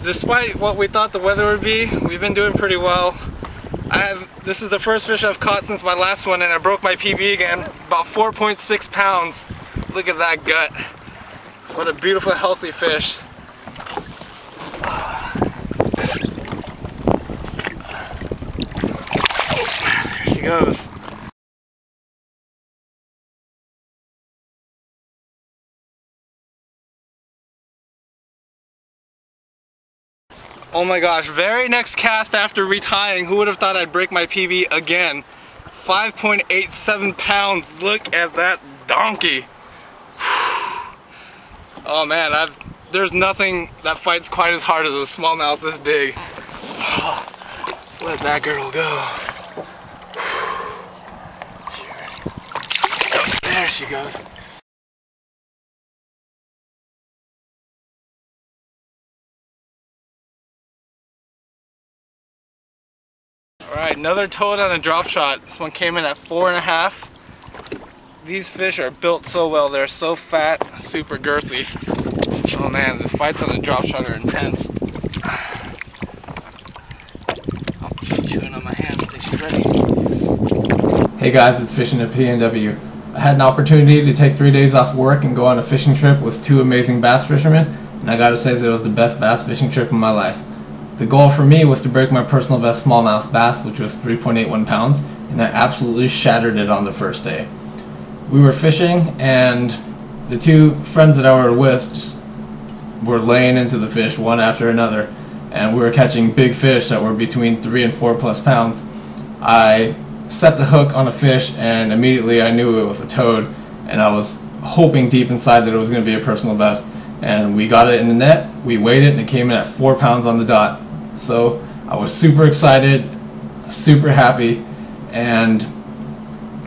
despite what we thought the weather would be, we've been doing pretty well. This is the first fish I've caught since my last one, and I broke my PB again, about 4.6 pounds. Look at that gut. What a beautiful, healthy fish. There she goes. Oh my gosh, very next cast after retying, who would have thought I'd break my PB again? 5.87 pounds, look at that donkey. Oh man, there's nothing that fights quite as hard as a smallmouth this big. Let that girl go. There she goes. Alright, another toad on a drop shot. This one came in at 4.5. These fish are built so well. They're so fat, super girthy. Oh man, the fights on the drop shot are intense. Oh, she's chewing on my hand. I think she's ready. Hey guys, it's FishingThePNW. I had an opportunity to take 3 days off work and go on a fishing trip with 2 amazing bass fishermen, and I gotta say that it was the best bass fishing trip of my life. The goal for me was to break my personal best smallmouth bass, which was 3.81 pounds, and I absolutely shattered it on the first day. We were fishing, and the 2 friends that I were with just were laying into the fish one after another, and we were catching big fish that were between 3 and 4 plus pounds. I set the hook on a fish, and immediately I knew it was a toad, and I was hoping deep inside that it was going to be a personal best. And we got it in the net, we weighed it, and it came in at 4 pounds on the dot. So I was super excited, super happy, and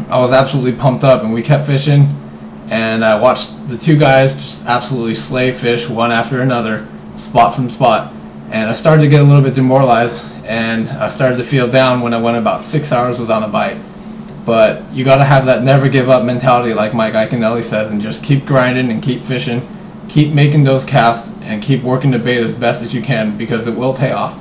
I was absolutely pumped up, and we kept fishing, and I watched the 2 guys just absolutely slay fish one after another, spot from spot, and I started to get a little bit demoralized, and I started to feel down when I went about 6 hours without a bite. But you gotta have that never give up mentality like Mike Iaconelli says, and just keep grinding and keep fishing. Keep making those casts and keep working the bait as best as you can, because it will pay off.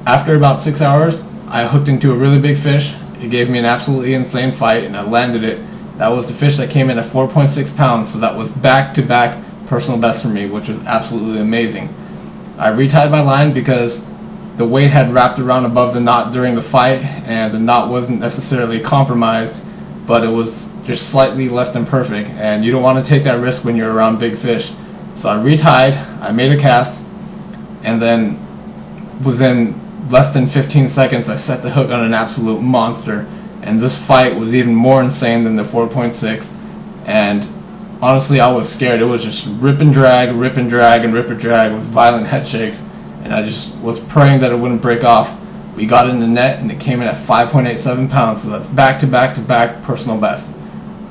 After about 6 hours, I hooked into a really big fish. It gave me an absolutely insane fight, and I landed it. That was the fish that came in at 4.6 pounds, so that was back-to-back personal best for me, which was absolutely amazing. I retied my line because the weight had wrapped around above the knot during the fight, and the knot wasn't necessarily compromised, but it was just slightly less than perfect, and you don't want to take that risk when you're around big fish. So I retied, I made a cast, and then within less than 15 seconds I set the hook on an absolute monster, and this fight was even more insane than the 4.6, and honestly I was scared. It was just rip and drag, rip and drag, and rip and drag with violent head shakes, and I just was praying that it wouldn't break off. We got it in the net, and it came in at 5.87 pounds, so that's back-to-back-to-back personal best.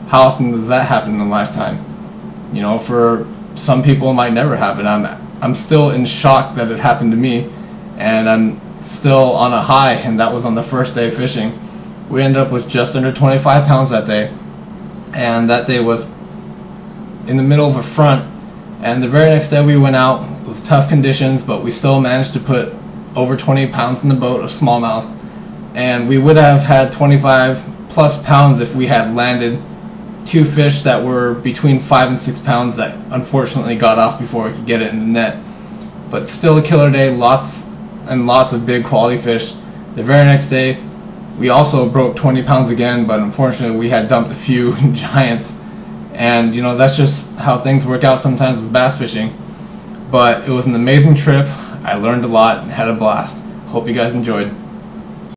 How often does that happen in a lifetime? You know, for some people it might never happen. I'm still in shock that it happened to me, and I'm still on a high, and that was on the first day of fishing. We ended up with just under 25 pounds that day, and that day was in the middle of a front, and the very next day we went out. It was tough conditions, but we still managed to put over 20 pounds in the boat of smallmouth, and we would have had 25 plus pounds if we had landed 2 fish that were between 5 and 6 pounds that unfortunately got off before we could get it in the net. But still a killer day, lots and lots of big quality fish. The very next day we also broke 20 pounds again, but unfortunately we had dumped a few giants, and you know, that's just how things work out sometimes with bass fishing. But it was an amazing trip. I learned a lot and had a blast. Hope you guys enjoyed.